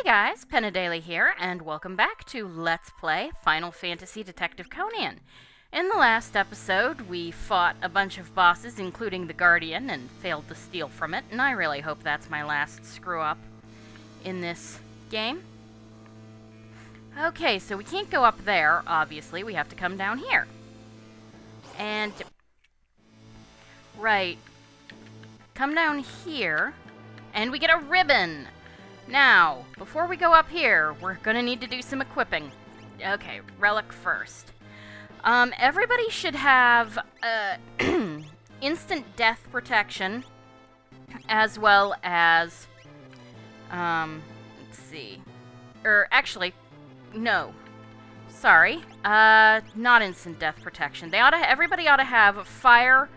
guys, Penadaily here, and welcome back to Let's Play Final Fantasy Detective Conan. In the last episode, we fought a bunch of bosses, including the Guardian, and failed to steal from it, and I really hope that's my last screw-up in this game. Okay, so we can't go up there, obviously, we have to come down here. And... right. Come down here, and we get a ribbon! Now, before we go up here, we're gonna need to do some equipping. Okay, relic first. Everybody should have instant death protection, as well as, let's see. Actually, no. Sorry. Not instant death protection. Everybody ought to have fire,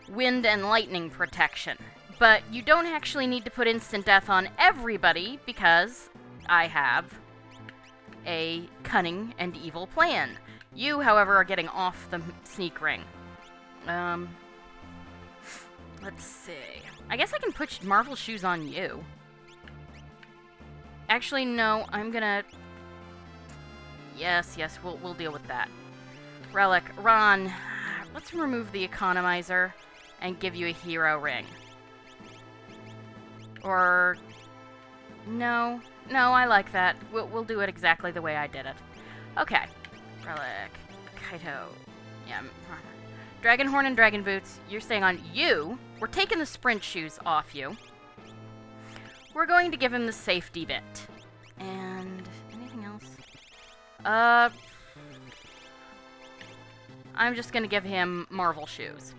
wind, and lightning protection. But you don't actually need to put instant death on everybody, because I have a cunning and evil plan. You, however, are getting off the sneak ring. Let's see. I guess I can put Marvel shoes on you. Actually, no, I'm gonna... Yes, we'll deal with that. Relic, Ron, let's remove the economizer and give you a hero ring. Or... No, I like that. We'll do it exactly the way I did it. Okay. Relic. Kaito. Yeah. Dragon Horn and Dragon Boots, you're staying on you. We're taking the sprint shoes off you. We're going to give him the safety bit. And... anything else? I'm just gonna give him Marvel shoes.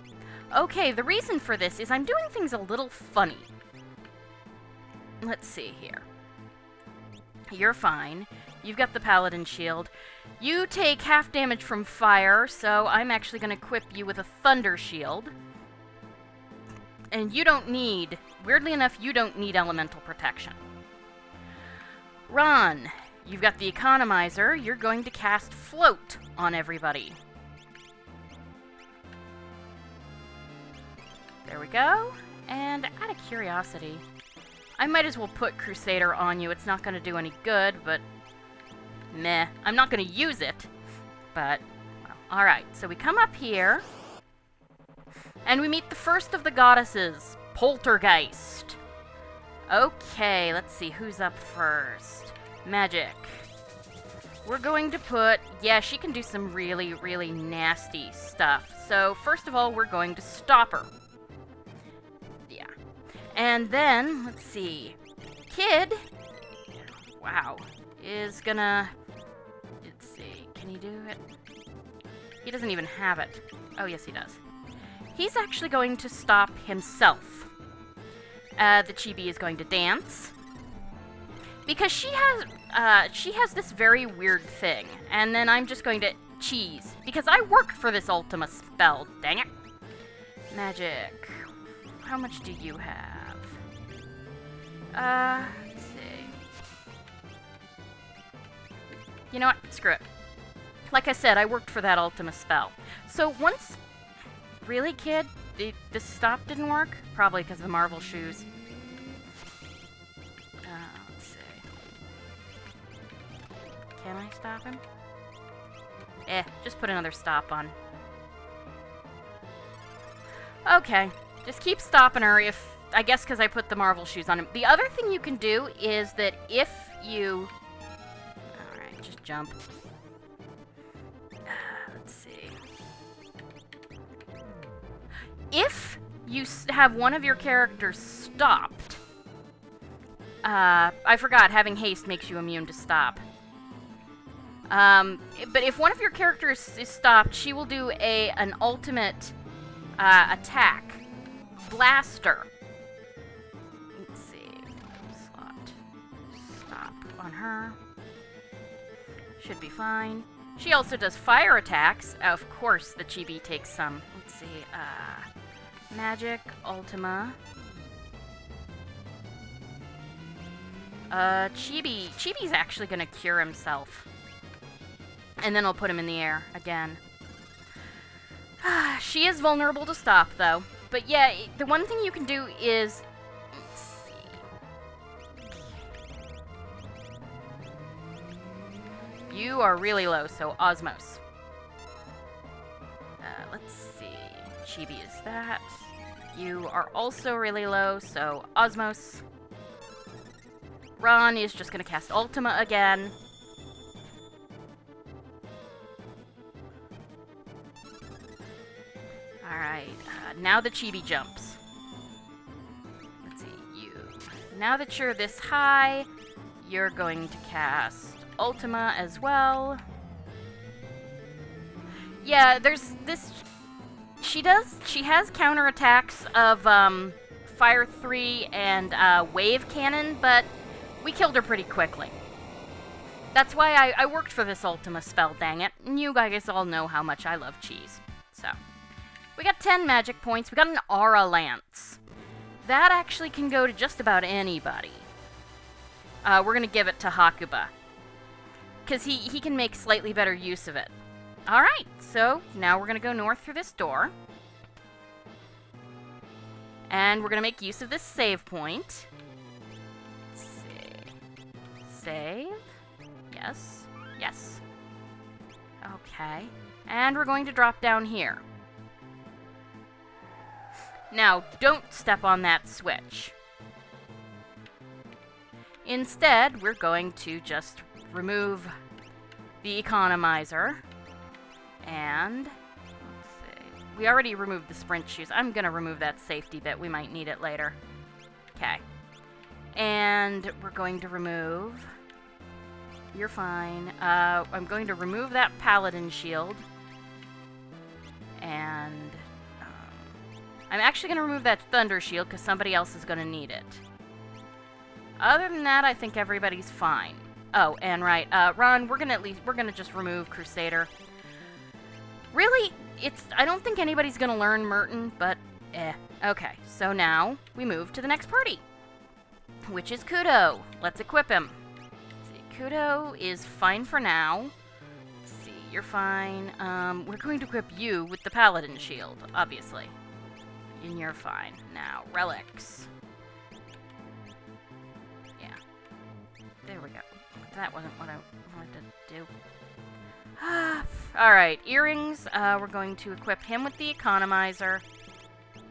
Okay, the reason for this is I'm doing things a little funny. Let's see here. You're fine. You've got the Paladin shield. You take half damage from fire, so I'm actually going to equip you with a Thunder shield. And you don't need... weirdly enough, you don't need elemental protection. Ron, you've got the economizer. You're going to cast Float on everybody. There we go. And out of curiosity... I might as well put Crusader on you. It's not going to do any good, but... meh. I'm not going to use it, but... well, alright, so we come up here, and we meet the first of the goddesses, Poltergeist. Okay, let's see, who's up first? Magic. We're going to put... yeah, she can do some really, really nasty stuff. So, first of all, we're going to stop her. And then, let's see, Kid, wow, is gonna, let's see, can he do it? He doesn't even have it. Oh, yes, he does. He's actually going to stop himself. The Chibi is going to dance. Because she has this very weird thing. And then I'm just going to cheese. Because I work for this Ultima spell, dang it. Magic. How much do you have? Let's see. You know what? Screw it. Like I said, I worked for that Ultima spell. So once... really, Kid? The stop didn't work? Probably because of the Marvel shoes. Let's see. Can I stop him? Just put another stop on. Okay. Just keep stopping her if... I guess because I put the Marvel shoes on him. The other thing you can do is that if you... alright, just jump. Let's see. If you have one of your characters stopped... I forgot, having haste makes you immune to stop. But if one of your characters is stopped, she will do an ultimate attack. Blaster. Let's see. Slot. Stop on her. Should be fine. She also does fire attacks. Of course, the Chibi takes some. Let's see. Magic, Ultima. Chibi's actually gonna cure himself. And then I'll put him in the air again. She is vulnerable to stop, though. But yeah, the one thing you can do is... let's see. You are really low, so Osmos. Let's see. Chibi is that. You are also really low, so Osmos. Ron is just going to cast Ultima again. Alright, now the Chibi jumps. Let's see, you. Now that you're this high, you're going to cast Ultima as well. Yeah, there's this... She has counterattacks of, Fire 3 and, Wave Cannon, but we killed her pretty quickly. That's why I worked for this Ultima spell, dang it. And you guys all know how much I love cheese. So, we got 10 magic points. We got an Aura Lance. That actually can go to just about anybody. We're gonna give it to Hakuba, because he can make slightly better use of it. Alright, so now we're gonna go north through this door. And we're gonna make use of this save point. Let's see. Save. Yes. Yes. Okay. And we're going to drop down here. Now, don't step on that switch. Instead, we're going to just remove the economizer. And, let's see. We already removed the sprint shoes. I'm going to remove that safety bit. We might need it later. Okay. And we're going to remove... You're fine. I'm going to remove that paladin shield. And... I'm actually going to remove that thunder shield because somebody else is going to need it. Other than that, I think everybody's fine. Oh, and right, Ron, we're gonna just remove Crusader. Really, I don't think anybody's gonna learn Merton, but Okay, so now we move to the next party, which is Kudo. Let's equip him. Let's see, Kudo is fine for now. Let's see, you're fine. We're going to equip you with the paladin shield, obviously. And you're fine. Now, relics. Yeah. There we go. That wasn't what I wanted to do. Alright, earrings. We're going to equip him with the economizer.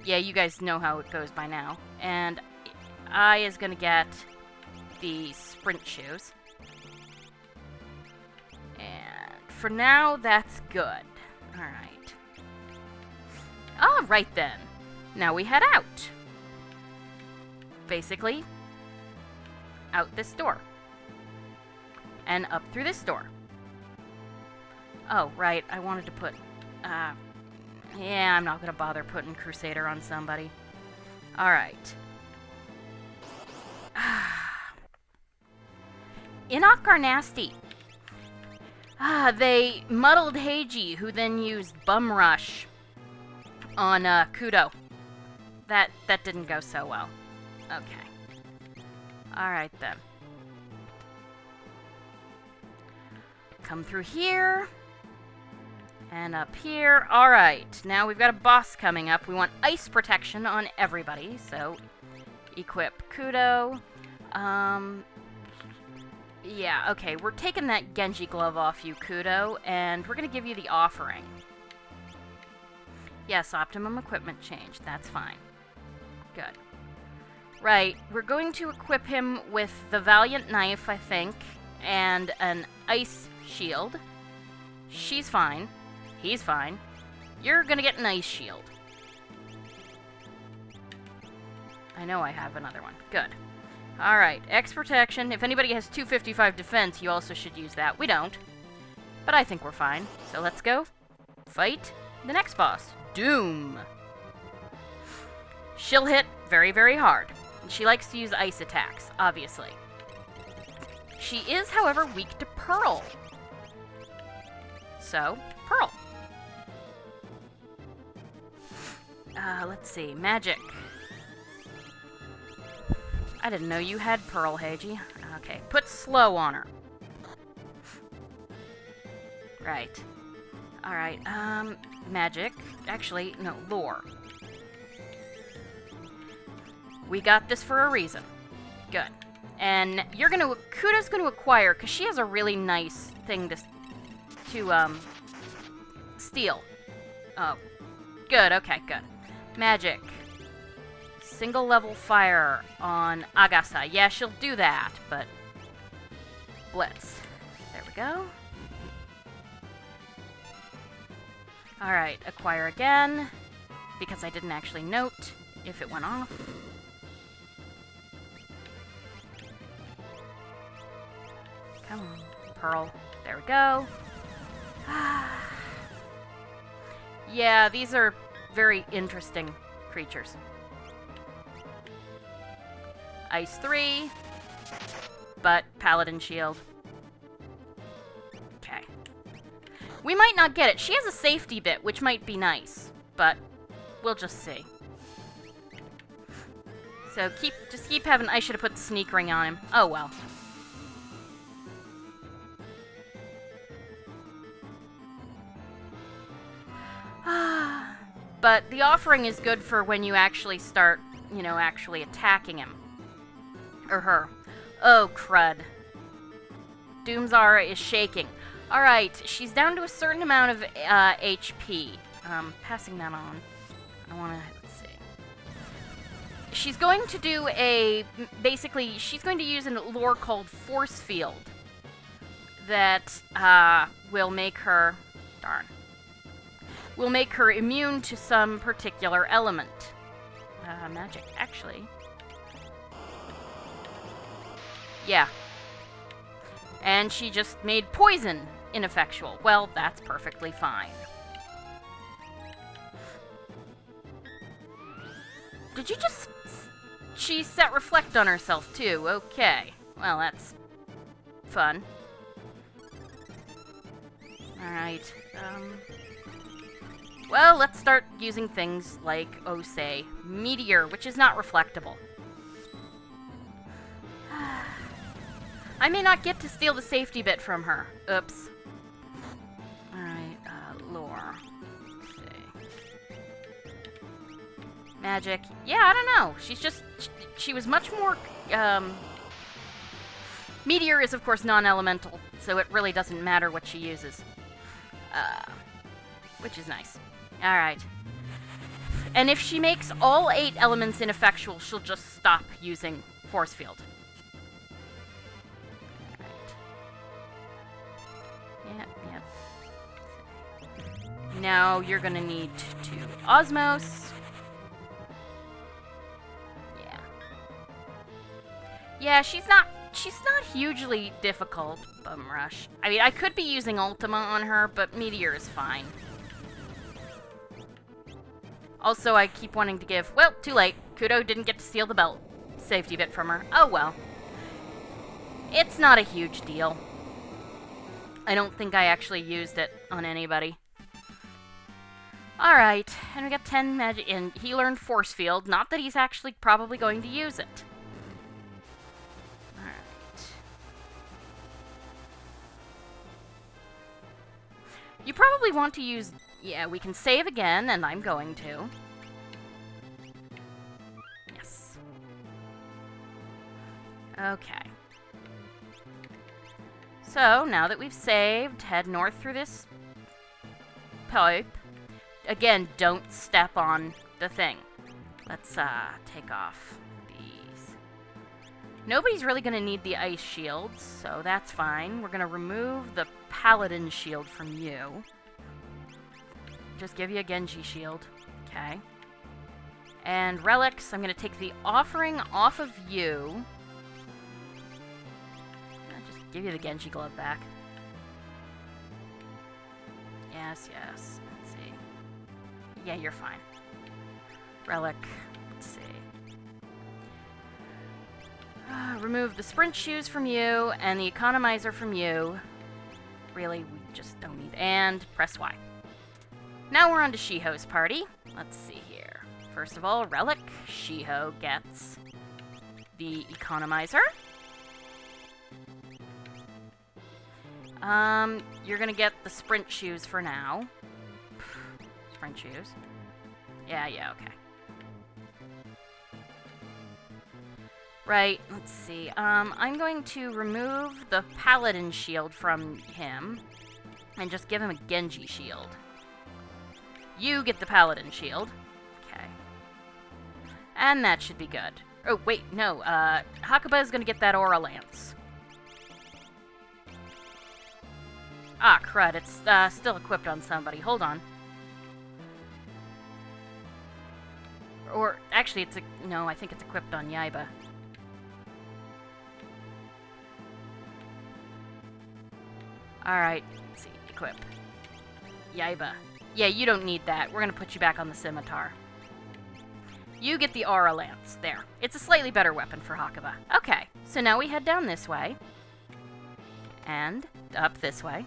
Yeah, you guys know how it goes by now. And I is going to get the sprint shoes. And for now, that's good. Alright. Alright then. Now we head out. Basically, out this door. And up through this door. Oh, right, I wanted to put, yeah, I'm not gonna bother putting Crusader on somebody. Alright. Enoch are nasty. They muddled Heiji, who then used Bum Rush on, Kudo. That didn't go so well. Okay. Alright then. Come through here. And up here. Alright, now we've got a boss coming up. We want ice protection on everybody, so equip Kudo. Yeah, okay, we're taking that Genji glove off you, Kudo, and we're gonna give you the offering. Yes, optimum equipment change, that's fine. Good. Right, we're going to equip him with the Valiant Knife, I think, and an ice shield. She's fine. He's fine. You're gonna get an ice shield. I know I have another one. Good. Alright, X protection. If anybody has 255 defense, you also should use that. We don't. But I think we're fine. So let's go fight the next boss. Doom. She'll hit very, very hard. And she likes to use ice attacks, obviously. She is, however, weak to Pearl. So, Pearl. Let's see. Magic. I didn't know you had Pearl, Heiji. Okay, put slow on her. Right. Alright, magic. Actually, no, lore. We got this for a reason. Good. And Kudo's gonna acquire, because she has a really nice thing to steal. Oh, good, okay, good. Magic. Single level fire on Agasa. Yeah, she'll do that, but... Blitz. There we go. Alright, acquire again, because I didn't actually note if it went off. Come on, Pearl. There we go. Yeah, these are very interesting creatures. Ice 3, but Paladin Shield. Okay. We might not get it. She has a safety bit, which might be nice, but we'll just see. So just keep having... I should have put the sneak ring on him. Oh, well. But the offering is good for when you actually start, you know, actually attacking him. Or her. Oh, crud. Doomzara is shaking. Alright, she's down to a certain amount of HP. Passing that on. I wanna... let's see. She's going to do a... basically, she's going to use a lore called Force Field. That, will make her... darn. Will make her immune to some particular element. Magic, actually. Yeah. And she just made poison ineffectual. Well, that's perfectly fine. Did you just... She set reflect on herself, too. Okay. Well, that's... fun. Alright, well, let's start using things like, oh, say, Meteor, which is not reflectable. I may not get to steal the safety bit from her. Oops. Alright, lore. Let's see. Magic. Yeah, I don't know. She's just... She was much more, Meteor is, of course, non-elemental, so it really doesn't matter what she uses. Which is nice. Alright. And if she makes all 8 elements ineffectual, she'll just stop using Force Field. Alright. Yep. Now you're gonna need to Osmos. Yeah. Yeah, she's not hugely difficult, Bum Rush. I mean, I could be using Ultima on her, but Meteor is fine. Also, I keep wanting to give... Well, too late. Kudo didn't get to steal the belt safety bit from her. Oh, well. It's not a huge deal. I don't think I actually used it on anybody. Alright, and we got 10 magic... And he learned Force Field. Not that he's actually probably going to use it. You probably want to use... Yeah, we can save again, and I'm going to. Yes. Okay. So, now that we've saved, head north through this pipe. Again, don't step on the thing. Let's, take off these. Nobody's really going to need the ice shields, so that's fine. We're going to remove the Paladin shield from you. Just give you a Genji shield. Okay. And relics, I'm going to take the offering off of you. I'll just give you the Genji glove back. Yes, yes. Let's see. Yeah, you're fine. Relic. Let's see. Remove the sprint shoes from you and the economizer from you. Really, we just don't need... And press Y. Now we're on to Shiho's party. Let's see here. First of all, Relic. Shiho gets the economizer. You're gonna get the sprint shoes for now. Sprint shoes. Yeah, okay. Right, let's see. I'm going to remove the Paladin shield from him and just give him a Genji shield. You get the Paladin shield. Okay. And that should be good. Oh, wait, no. Hakuba is going to get that Aura Lance. Ah, crud. It's still equipped on somebody. Hold on. Or, actually, it's no, I think it's equipped on Yaiba. Alright, let's see. Equip. Yaiba. Yeah, you don't need that. We're going to put you back on the scimitar. You get the Aura Lance. There. It's a slightly better weapon for Hakuba. Okay, so now we head down this way. And up this way.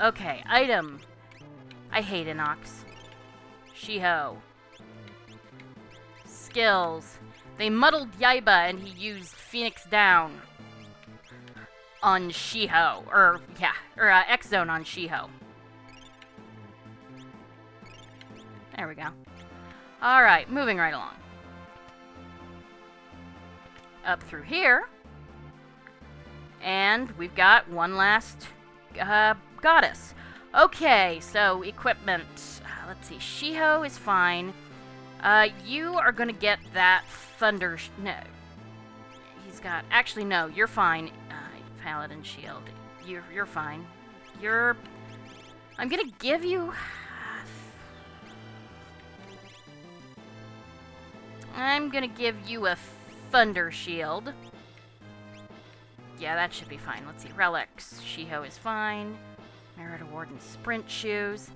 Okay, item. I hate Inox. Shiho. Skills. They muddled Yaiba and he used Phoenix Down on Shiho. Or X-Zone on Shiho. There we go. Alright, moving right along. Up through here. And we've got one last goddess. Okay, so equipment. Let's see. Shiho is fine. You are going to get that thunder... no. He's got... actually, no. You're fine. Paladin shield. You're fine. You're... I'm going to give you... I'm going to give you a thunder shield. Yeah, that should be fine. Let's see. Relics. Shiho is fine. Merit Award and Sprint Shoes.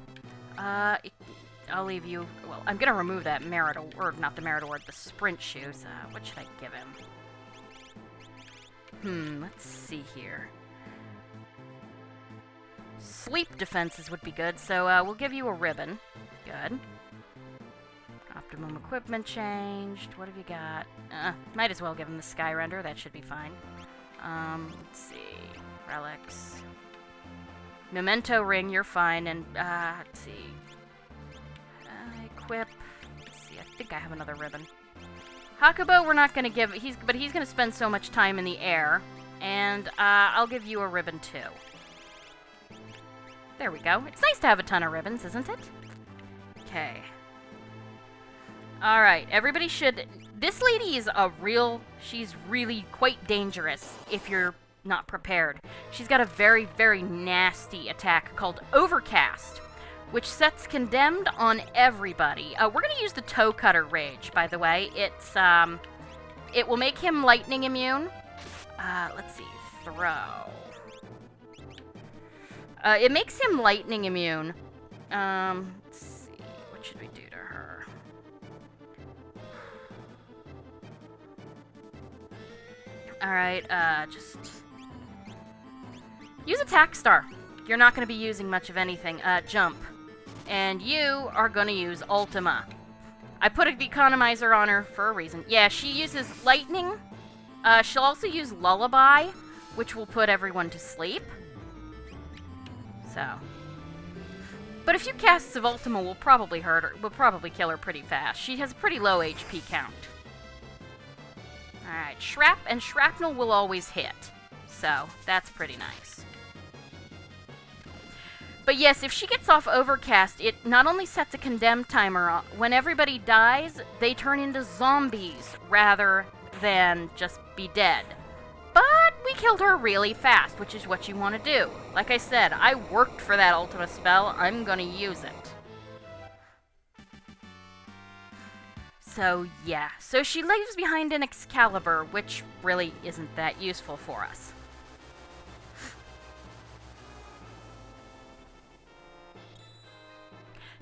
I'll leave you... well, I'm going to remove that Merit Award, not the Merit Award, the Sprint Shoes. What should I give him? Let's see here. Sleep defenses would be good, so we'll give you a ribbon. Good. Optimum equipment changed. What have you got? Might as well give him the Sky Render. That should be fine. Let's see. Relics. Memento ring, you're fine. And, let's see. Equip. Let's see, I think I have another ribbon. Hakuba, we're not going to give... but he's going to spend so much time in the air. And, I'll give you a ribbon, too. There we go. It's nice to have a ton of ribbons, isn't it? Okay. Alright, everybody should... this lady is a real... she's really quite dangerous if you're not prepared. She's got a very, very nasty attack called Overcast, which sets Condemned on everybody. We're going to use the Toe Cutter Rage, by the way. It's, it will make him lightning immune. Let's see. Throw. It makes him lightning immune. Let's see. What should we do to her? Alright, just... use Attack Star. You're not going to be using much of anything. Jump. And you are going to use Ultima. I put the economizer on her for a reason. Yeah, she uses Lightning. She'll also use Lullaby, which will put everyone to sleep. So. But a few casts of Ultima will probably hurt her. Will probably kill her pretty fast. She has a pretty low HP count. Alright, Shrapnel will always hit. So, that's pretty nice. But yes, if she gets off Overcast, it not only sets a Condemned timer on. When everybody dies, they turn into zombies rather than just be dead. But we killed her really fast, which is what you want to do. Like I said, I worked for that Ultima spell. I'm going to use it. So, yeah. So she leaves behind an Excalibur, which really isn't that useful for us.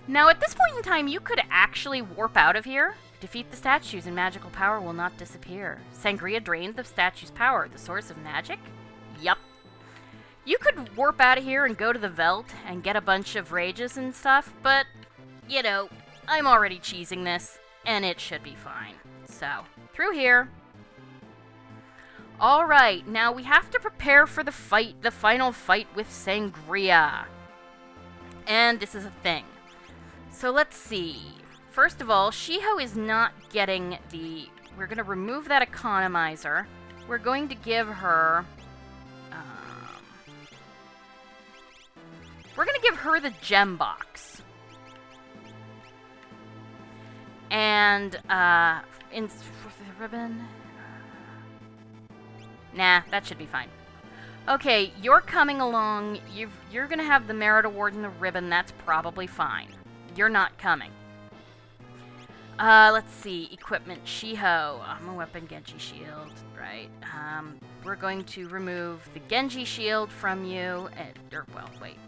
Now, at this point in time, you could actually warp out of here. Defeat the statues and magical power will not disappear. Sangria drained the statue's power, the source of magic? Yup. You could warp out of here and go to the Veld and get a bunch of rages and stuff, but, you know, I'm already cheesing this, and it should be fine. So, through here. Alright, now we have to prepare for the fight, the final fight with Sangria. And this is a thing. So let's see. first of all, Shiho is not getting the... We're going to remove that economizer. We're going to give her... we're going to give her the gem box. And, in ribbon... Nah, that should be fine. Okay, you're coming along. You're going to have the merit award and the ribbon. That's probably fine. You're not coming. Let's see. Equipment. Shiho. I'm a weapon. Genji shield. Right. We're going to remove the Genji shield from you. Well, wait.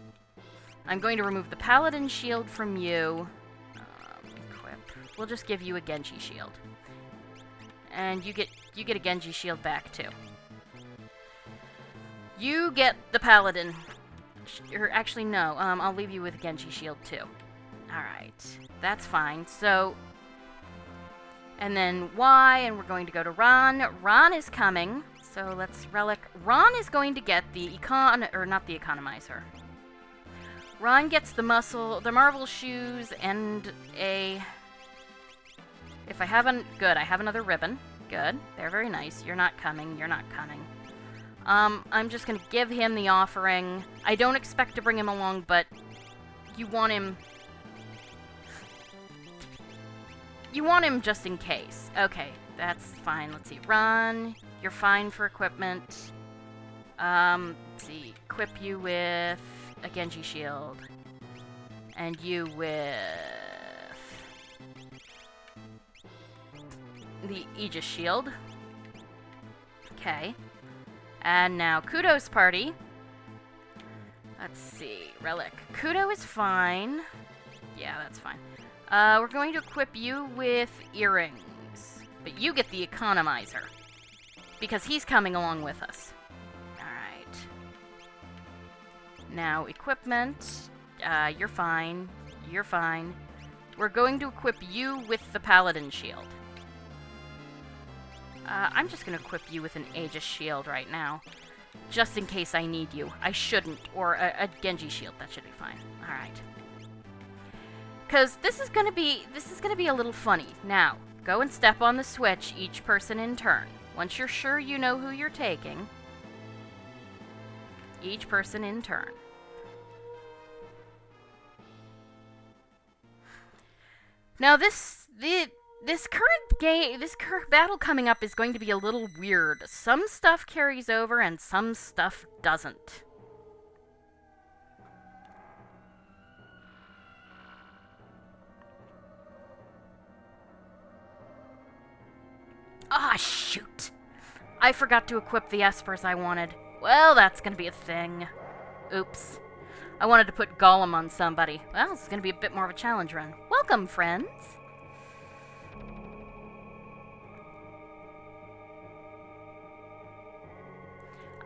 I'm going to remove the Paladin shield from you. Equip. We'll just give you a Genji shield. And you get a Genji shield back, too. You get the Paladin. Or actually, no. I'll leave you with a Genji shield, too. Alright. That's fine. So... And then Y, and we're going to go to Ron. Ron is coming. So let's relic. Ron is going to get the not the economizer. Ron gets the the Marvel shoes, and a... If I haven't... Good, I have another ribbon. Good. They're very nice. You're not coming. You're not coming. I'm just going to give him the offering. I don't expect to bring him along, but you want him... You want him just in case. Okay, that's fine. Let's see. Ron, you're fine for equipment. Let's see. Equip you with a Genji shield. And you with... the Aegis shield. Okay. And now, Kudo's party. Let's see. Relic. Kudo is fine. Yeah, that's fine. We're going to equip you with earrings. But you get the economizer. Because he's coming along with us. Alright. Now, equipment. You're fine. You're fine. We're going to equip you with the Paladin shield. I'm just going to equip you with an Aegis shield right now. Just in case I need you. I shouldn't. Or a Genji shield. That should be fine. Alright. Because this is going to be a little funny. Now, go and step on the switch, each person in turn. Once you're sure you know who you're taking, each person in turn. Now, this current battle coming up is going to be a little weird. Some stuff carries over and some stuff doesn't. Ah, shoot! I forgot to equip the espers I wanted. Well, that's gonna be a thing. Oops. I wanted to put Gollum on somebody. Well, it's gonna be a bit more of a challenge run. Welcome, friends!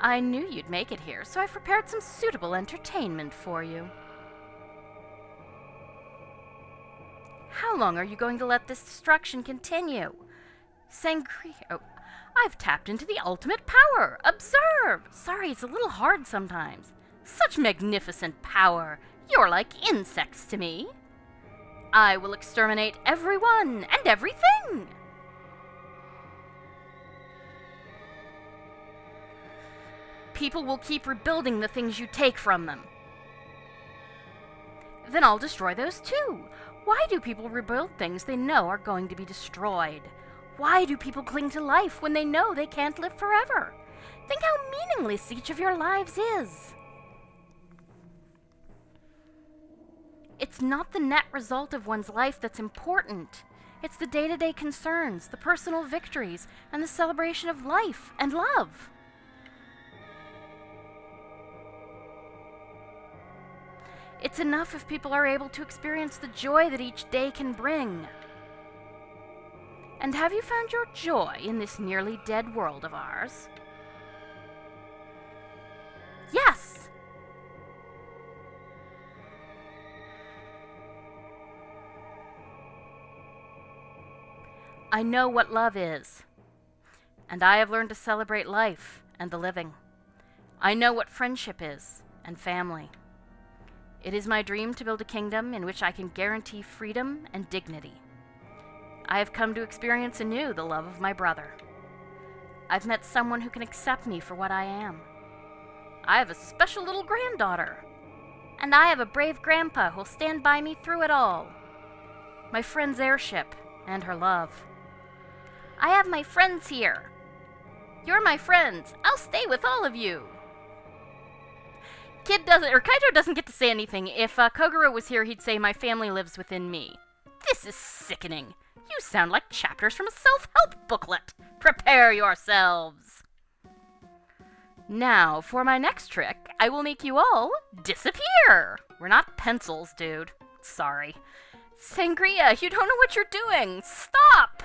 I knew you'd make it here, so I've prepared some suitable entertainment for you. How long are you going to let this destruction continue? Sangria. Oh, I've tapped into the ultimate power. Observe. Sorry, it's a little hard sometimes. Such magnificent power. You're like insects to me. I will exterminate everyone and everything. People will keep rebuilding the things you take from them. Then I'll destroy those too. Why do people rebuild things they know are going to be destroyed? Why do people cling to life when they know they can't live forever? Think how meaningless each of your lives is. It's not the net result of one's life that's important. It's the day-to-day concerns, the personal victories, and the celebration of life and love. It's enough if people are able to experience the joy that each day can bring. And have you found your joy in this nearly dead world of ours? Yes! I know what love is, and I have learned to celebrate life and the living. I know what friendship is and family. It is my dream to build a kingdom in which I can guarantee freedom and dignity. I have come to experience anew the love of my brother. I've met someone who can accept me for what I am. I have a special little granddaughter. And I have a brave grandpa who'll stand by me through it all. My friend's airship and her love. I have my friends here. You're my friends. I'll stay with all of you. Kaito doesn't get to say anything. If Kogoro was here, he'd say, my family lives within me. This is sickening. You sound like chapters from a self-help booklet. Prepare yourselves. Now, for my next trick, I will make you all disappear. We're not pencils, dude. Sorry. Sangria, you don't know what you're doing. Stop!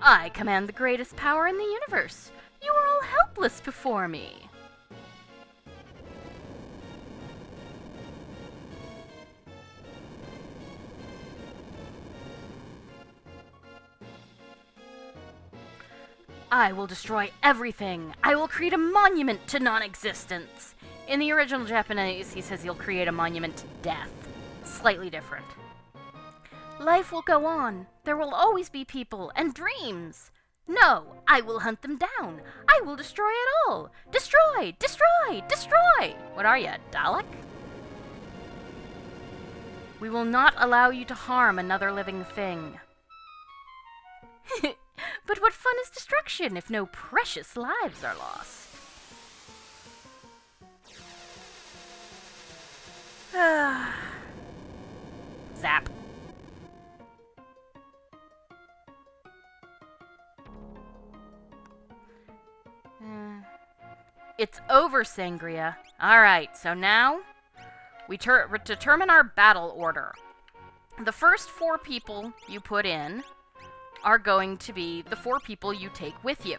I command the greatest power in the universe. You are all helpless before me. I will destroy everything. I will create a monument to non-existence. In the original Japanese, he says he'll create a monument to death. Slightly different. Life will go on. There will always be people and dreams. No, I will hunt them down. I will destroy it all. Destroy! Destroy! Destroy! What are you, Dalek? We will not allow you to harm another living thing. But what fun is destruction if no precious lives are lost? Zap. It's over, Sangria. Alright, so now we determine our battle order. The first 4 people you put in are going to be the 4 people you take with you.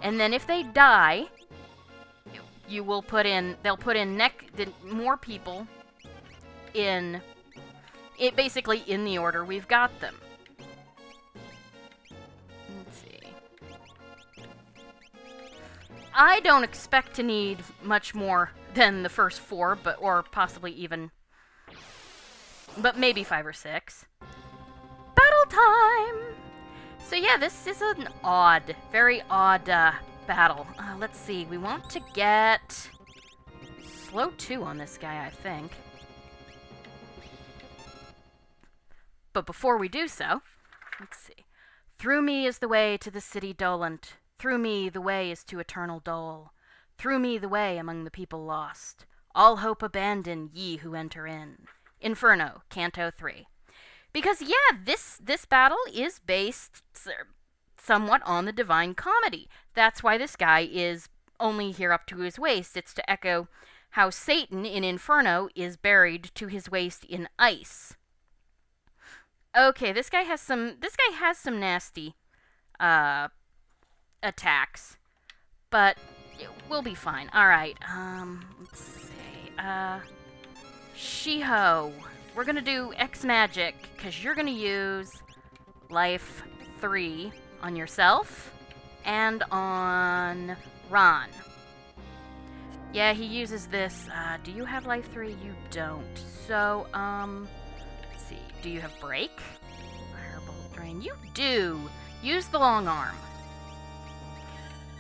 And then if they die, you will put in, they'll put in more people in, basically in the order we've got them. Let's see. I don't expect to need much more than the first 4, or possibly even, but maybe 5 or 6. Battle time! So yeah, this is an odd, very odd battle. Let's see, we want to get slow 2 on this guy, I think. But before we do so, let's see. Through me is the way to the city dolent. Through me the way is to eternal dole. Through me the way among the people lost. All hope abandon, ye who enter in. Inferno, Canto 3. Because, yeah, this battle is based somewhat on the Divine Comedy. That's why this guy is only here up to his waist. It's to echo how Satan in Inferno is buried to his waist in ice. Okay, this guy has some nasty attacks, but we'll be fine. All right. Let's see. Shiho. We're gonna do X magic because you're gonna use life 3 on yourself and on Ron. Yeah, he uses this. Do you have life 3? You don't. So, let's see. Do you have break? Firebolt drain. You do. Use the long arm.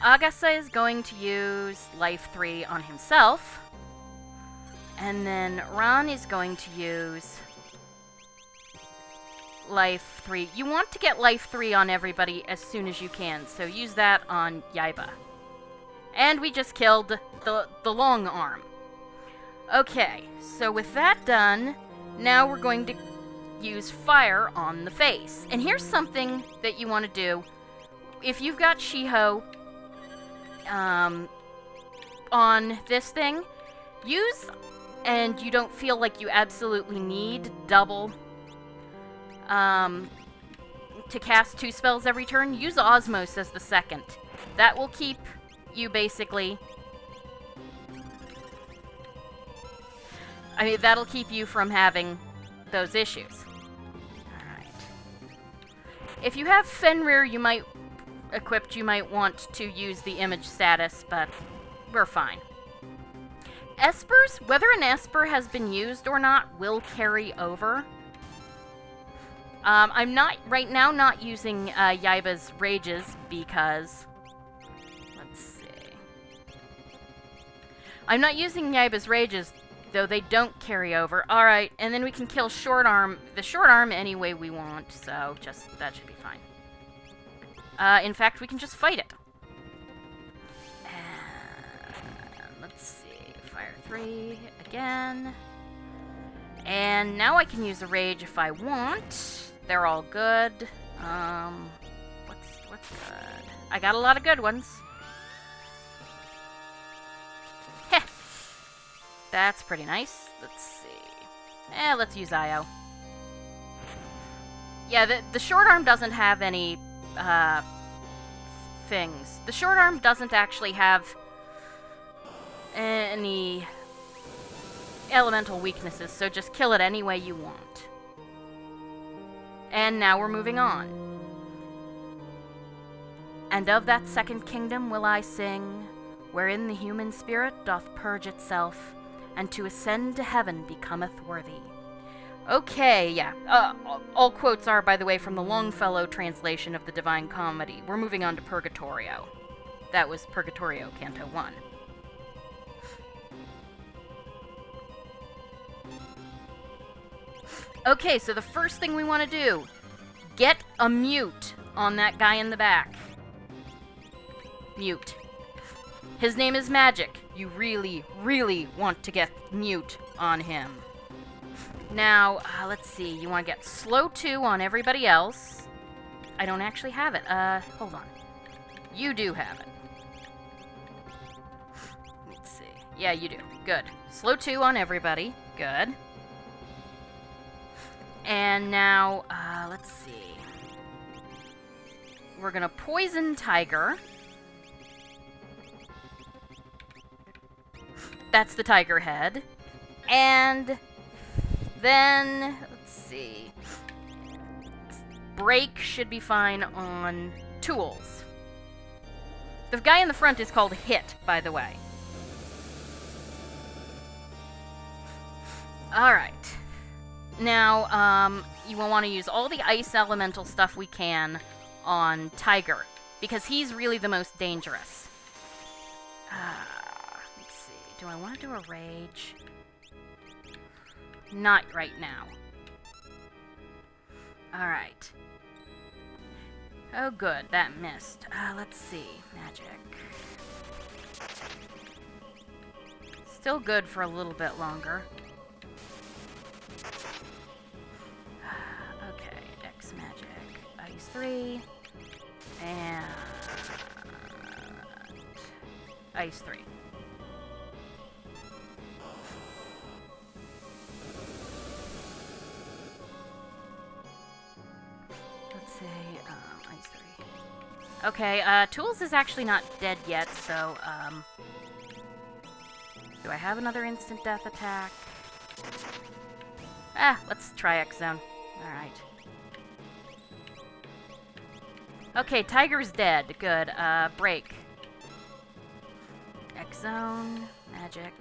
Agasa is going to use life 3 on himself. And then Ron is going to use life 3. You want to get life 3 on everybody as soon as you can, so use that on Yaiba. And we just killed the long arm. Okay, so with that done, now we're going to use fire on the face. And here's something that you want to do. If you've got Shiho on this thing, use, and you don't feel like you absolutely need double to cast 2 spells every turn, use Osmos as the second. That will keep you basically... I mean, that'll keep you from having those issues. Alright. If you have Fenrir, you might equipped, you might want to use the image status, but we're fine. Espers, whether an Esper has been used or not, will carry over. I'm not, right now, not using Yaiba's Rages because... Let's see. I'm not using Yaiba's Rages, though they don't carry over. Alright, and then we can kill the short arm any way we want, so that should be fine. In fact, we can just fight it. And let's see, Fire 3 again. And now I can use a Rage if I want. They're all good. What's good? I got a lot of good ones. Heh. That's pretty nice. Let's see. Let's use IO. Yeah, the short arm doesn't have any things. The short arm doesn't actually have any elemental weaknesses, so just kill it any way you want. And now we're moving on. And of that second kingdom will I sing, wherein the human spirit doth purge itself, and to ascend to heaven becometh worthy. Okay, yeah. All quotes are, by the way, from the Longfellow translation of the Divine Comedy. We're moving on to Purgatorio. That was Purgatorio, Canto 1. Okay, so the first thing we want to do, get a mute on that guy in the back. Mute. His name is Magic. You really, really want to get mute on him. Now, let's see. You want to get slow 2 on everybody else. I don't actually have it. Hold on. You do have it. Let's see. Yeah, you do. Good. Slow 2 on everybody. Good. And now, let's see. We're gonna poison Tiger. That's the tiger head. And then, let's see. Break should be fine on tools. The guy in the front is called Hit, by the way. Alright. Now, you will want to use all the ice elemental stuff we can on Tiger, because he's really the most dangerous. Let's see. Do I want to do a Rage? Not right now. Alright. Oh, good. That missed. Let's see. Magic. Still good for a little bit longer. Okay, X Magic. Ice 3. And... Ice 3. Let's say, Ice 3. Okay, Tools is actually not dead yet, so, do I have another instant death attack? Let's try X-Zone. Alright. Okay, Tiger's dead. Good. Break. X-Zone. Magic.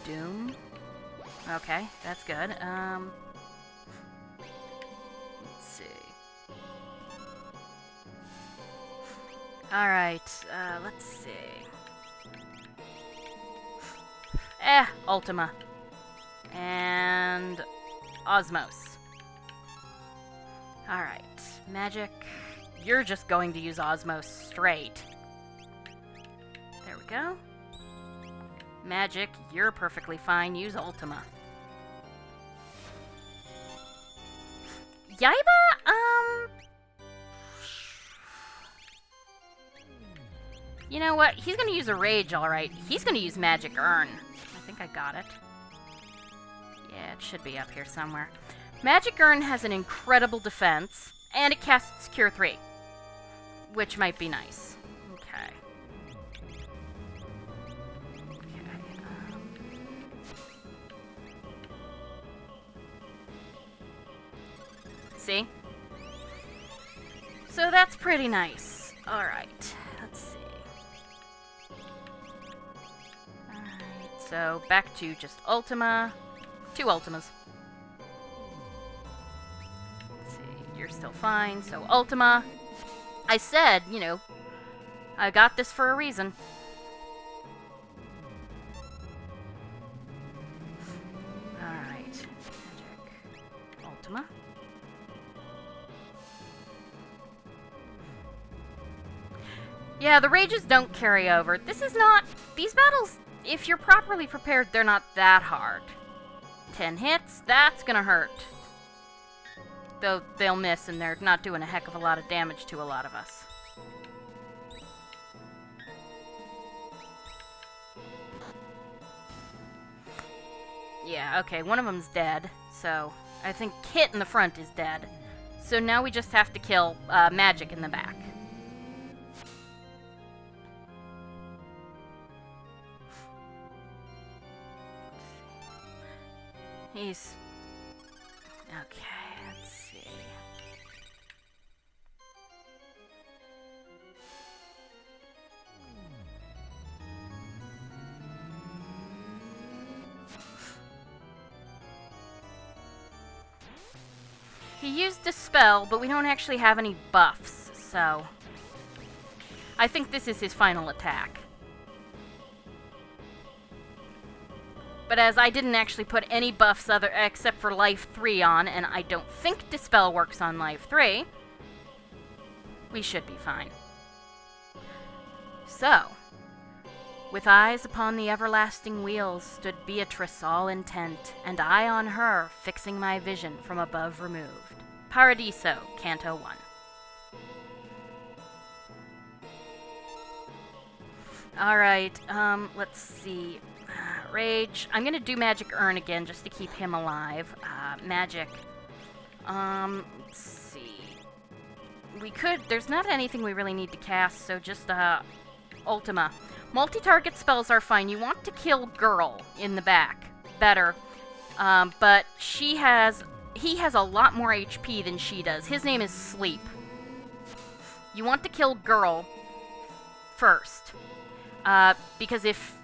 Doom. Okay, that's good. Let's see. Alright, let's see. Ultima. And... Osmos. Alright, Magic. You're just going to use Osmos straight. There we go. Magic, you're perfectly fine. Use Ultima. Yaiba, you know what? He's gonna use a Rage, alright. He's gonna use Magic Urn. I think I got it. Yeah, it should be up here somewhere. Magic Urn has an incredible defense, and it casts Cure 3. Which might be nice. Okay. So that's pretty nice. Alright, let's see. Alright, so back to just Ultima. 2 Ultimas. Let's see, you're still fine, so Ultima. I said, you know, I got this for a reason. Alright, magic. Ultima. Yeah, the rages don't carry over. This is not... These battles, if you're properly prepared, they're not that hard. 10 hits, that's gonna hurt. Though they'll miss and they're not doing a heck of a lot of damage to a lot of us. Yeah, okay, one of them's dead, so I think Kit in the front is dead. So now we just have to kill Magic in the back. He's... Okay, let's see. He used Dispel, but we don't actually have any buffs, so... I think this is his final attack. But as I didn't actually put any buffs except for Life 3 on, and I don't think Dispel works on Life 3, we should be fine. So, with eyes upon the everlasting wheels stood Beatrice all intent, and I on her, fixing my vision from above removed. Paradiso, Canto 1. Alright, let's see. Rage. I'm gonna do Magic Urn again just to keep him alive. Magic. Let's see. We could... There's not anything we really need to cast, so just, Ultima. Multi-target spells are fine. You want to kill Girl in the back. Better. But he has a lot more HP than she does. His name is Sleep. You want to kill Girl first. Because if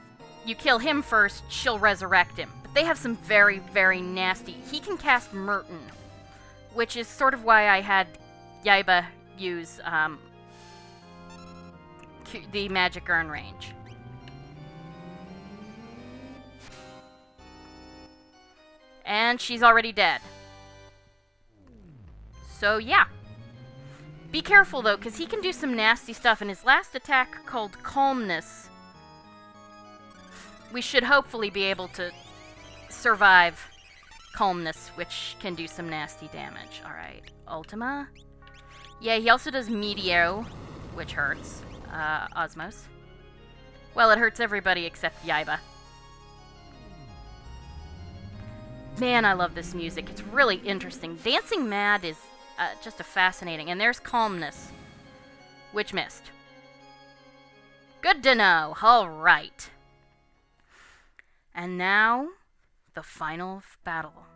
you kill him first, she'll resurrect him. But they have some very, very nasty... He can cast Merton, which is sort of why I had Yaiba use the Magic Urn range. And she's already dead. So, yeah. Be careful, though, because he can do some nasty stuff. And his last attack, called Calmness, we should hopefully be able to survive Calmness, which can do some nasty damage. Alright, Ultima. Yeah, he also does Meteor, which hurts. Osmos. Well, it hurts everybody except Yaiba. Man, I love this music. It's really interesting. Dancing Mad is just a fascinating... And there's Calmness, which missed. Good to know. Alright. And now, the final battle.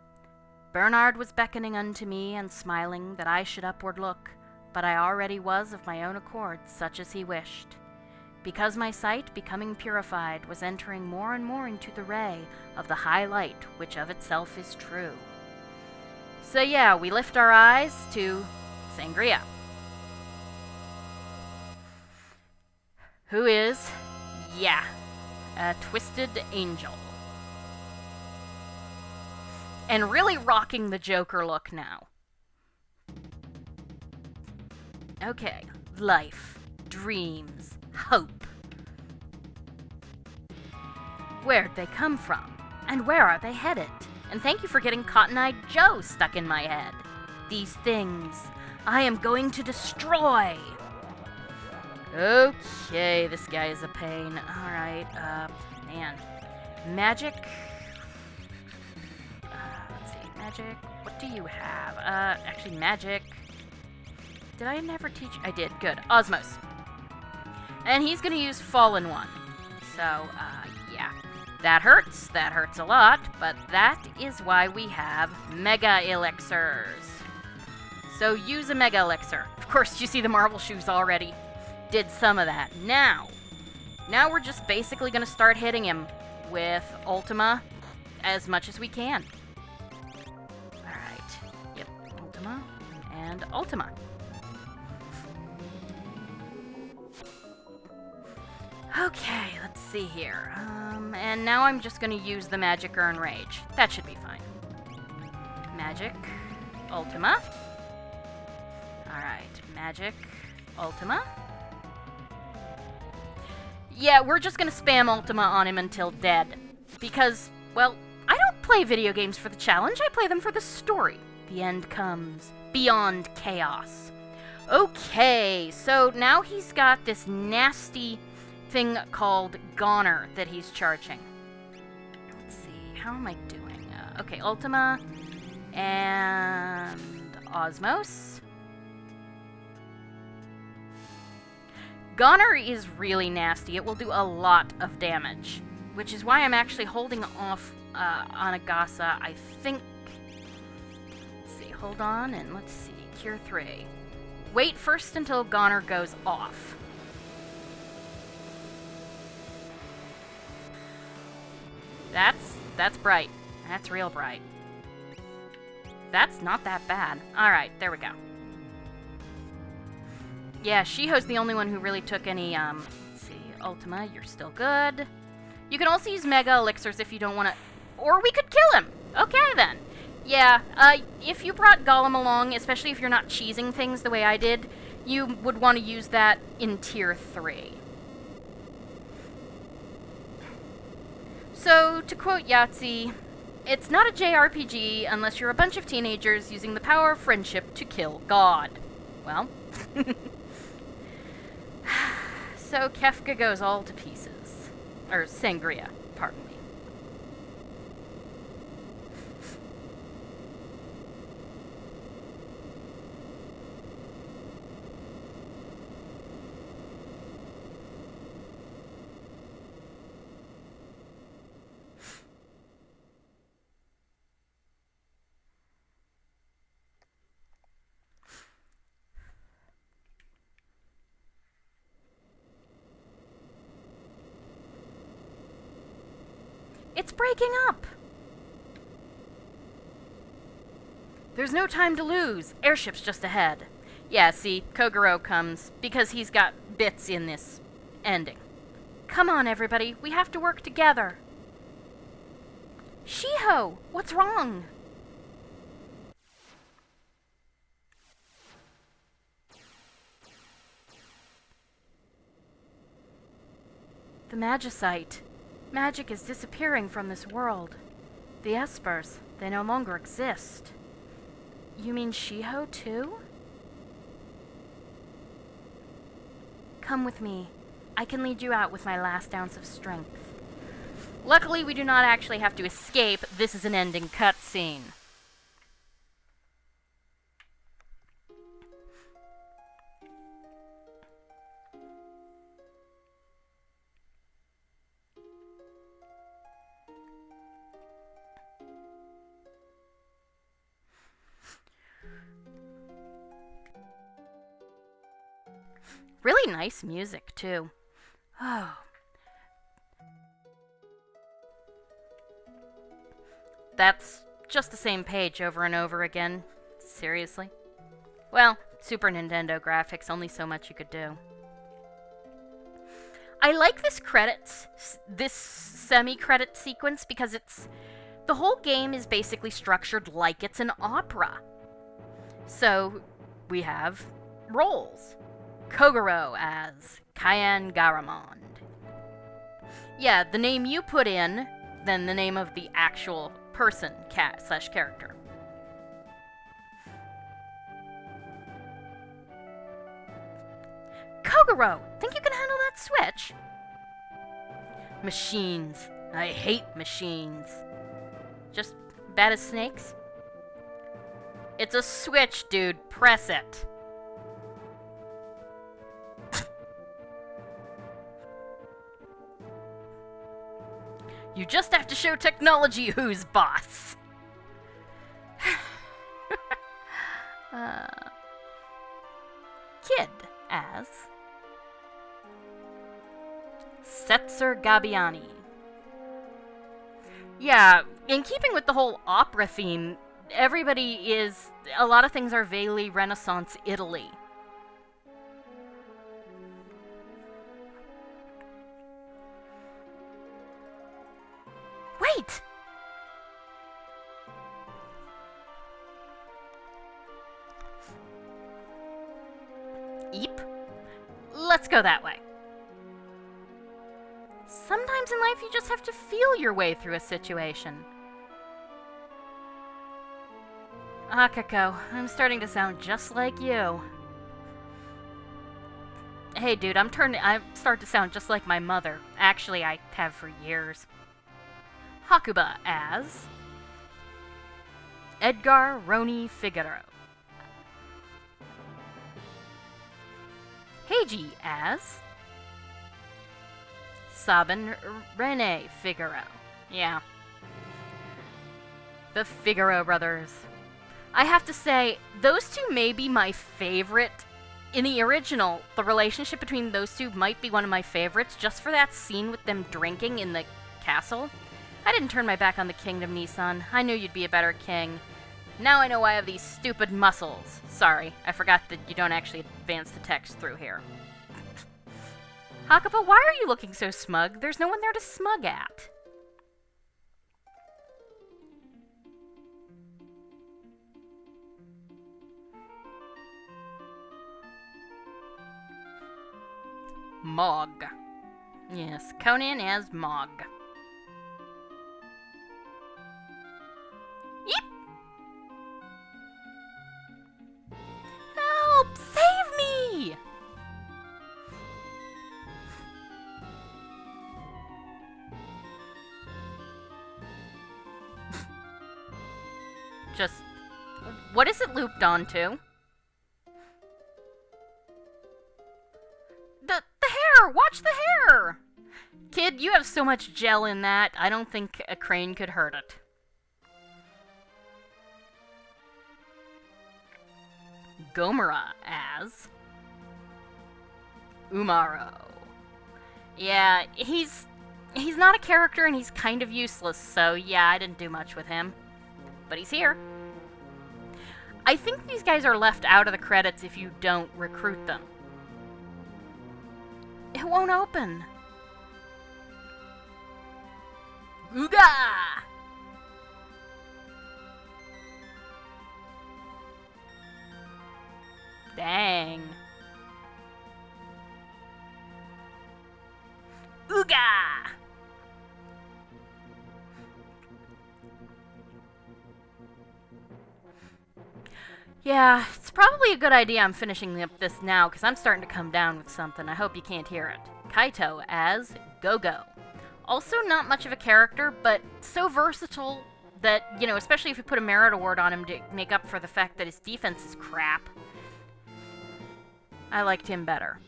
Bernard was beckoning unto me and smiling that I should upward look, but I already was of my own accord such as he wished. Because my sight, becoming purified, was entering more and more into the ray of the high light, which of itself is true. So yeah, we lift our eyes to Sangria, who is, yeah, a twisted angel. And really rocking the Joker look now. Okay, life, dreams, hope. Where'd they come from? And where are they headed? And thank you for getting Cotton-Eyed Joe stuck in my head. These things I am going to destroy. Okay, this guy is a pain. Alright, man. Magic. Let's see, magic. What do you have? Actually, magic. Did I never teach? I did. Good. Osmos. And he's gonna use Fallen One. So, yeah. That hurts. That hurts a lot. But that is why we have Mega Elixirs. So use a Mega Elixir. course, you see the marble shoes already did some of that. Now we're just basically going to start hitting him with Ultima as much as we can. Alright. Yep, Ultima and Ultima. Okay, let's see here. And now I'm just going to use the Magic Earn Rage. That should be fine. Magic, Ultima. Alright, Magic, Ultima. Yeah, we're just gonna spam Ultima on him until dead. Because, well, I don't play video games for the challenge, I play them for the story. The end comes beyond chaos. Okay, so now he's got this nasty thing called Goner that he's charging. Let's see, how am I doing? Okay, Ultima and Osmos. Goner is really nasty. It will do a lot of damage, which is why I'm actually holding off on Agasa, I think. Let's see, hold on, and let's see. Cure 3. Wait first until Goner goes off. That's bright. That's real bright. That's not that bad. Alright, there we go. Yeah, Shiho's the only one who really took any, let's see, Ultima, you're still good. You can also use Mega Elixirs if you don't want to, or we could kill him! Okay, then. Yeah, if you brought Gollum along, especially if you're not cheesing things the way I did, you would want to use that in Tier 3. So, to quote Yahtzee, it's not a JRPG unless you're a bunch of teenagers using the power of friendship to kill God. Well... So Kefka goes all to pieces. Or Sangria, pardon me. It's breaking up! There's no time to lose. Airship's just ahead. Yeah, see, Kogoro comes because he's got bits in this ending. Come on, everybody. We have to work together. Shiho! What's wrong? The Magicite. Magic is disappearing from this world. The Espers, they no longer exist. You mean Shiho, too? Come with me. I can lead you out with my last ounce of strength. Luckily, we do not actually have to escape. This is an ending cutscene. Really nice music, too. Oh. That's just the same page over and over again. Seriously? Well, Super Nintendo graphics, only so much you could do. I like this this semi-credit sequence because the whole game is basically structured like it's an opera. So, we have roles. Kogoro as Cayenne Garamond. Yeah, the name you put in, then the name of the actual person, /character. Kogoro, think you can handle that switch? Machines. I hate machines. Just bad as snakes? It's a switch, dude. Press it. You just have to show technology who's boss. Kid as Setzer Gabbiani. Yeah, in keeping with the whole opera theme, a lot of things are vaguely Renaissance Italy. Wait! Eep. Let's go that way. Sometimes in life you just have to feel your way through a situation. Akako, I'm starting to sound just like you. Hey dude, I'm starting to sound just like my mother. Actually, I have for years. Hakuba as Edgar Roni Figaro. Heiji as Sabin Rene Figaro. Yeah. The Figaro brothers. I have to say, those two may be my favorite. In the original, the relationship between those two might be one of my favorites, just for that scene with them drinking in the castle. I didn't turn my back on the kingdom, Nissan. I knew you'd be a better king. Now I know why I have these stupid muscles. Sorry, I forgot that you don't actually advance the text through here. Hakuba, why are you looking so smug? There's no one there to smug at. Mog. Yes, Conan as Mog. Yep. Help! Save me! Just... what is it looped onto? The hair! Watch the hair! Kid, you have so much gel in that, I don't think a crane could hurt it. Gomera as Umaro. Yeah, he's not a character and he's kind of useless, so yeah, I didn't do much with him. But he's here. I think these guys are left out of the credits if you don't recruit them. It won't open. Ooga! Dang. Ooga! Yeah, it's probably a good idea I'm finishing up this now, because I'm starting to come down with something. I hope you can't hear it. Kaito as Go-Go. Also not much of a character, but so versatile that, you know, especially if you put a merit award on him to make up for the fact that his defense is crap. I liked him better.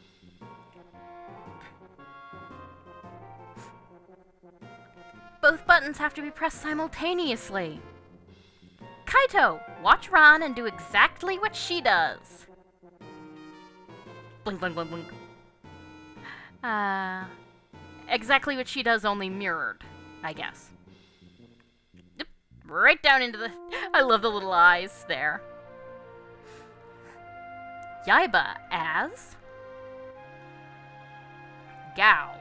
Both buttons have to be pressed simultaneously. Kaito, watch Ran and do exactly what she does. Blink, blink, blink, blink. Exactly what she does, only mirrored, I guess. Yep, right down into the... I love the little eyes there. Yaiba as Gao.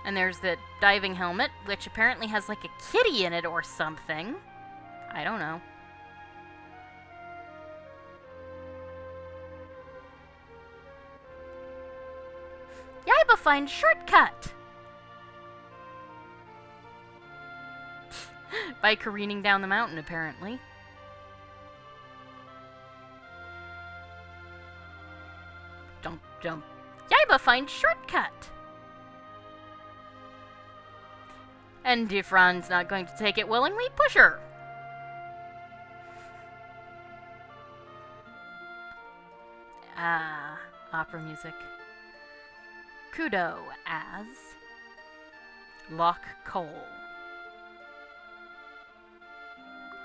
And there's the diving helmet, which apparently has like a kitty in it or something. I don't know. Yaiba finds shortcut! By careening down the mountain, apparently. Jump, jump. Yaiba finds shortcut! And if Ran's not going to take it willingly, push her! Ah, opera music. Kudo as Lock Cole.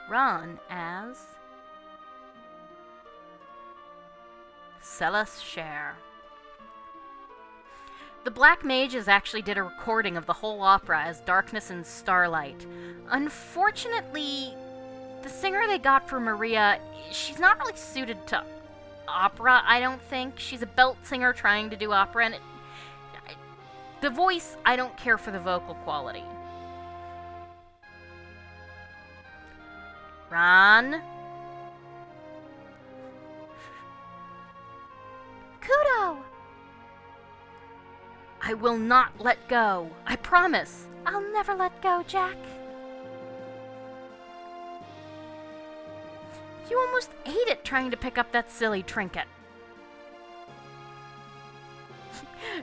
Ran as Sell us share. The Black Mages actually did a recording of the whole opera as Darkness and Starlight. Unfortunately, the singer they got for Maria, she's not really suited to opera, I don't think. She's a belt singer trying to do opera, and the voice, I don't care for the vocal quality. Ron? Kudo! I will not let go. I promise. I'll never let go, Jack. You almost ate it trying to pick up that silly trinket.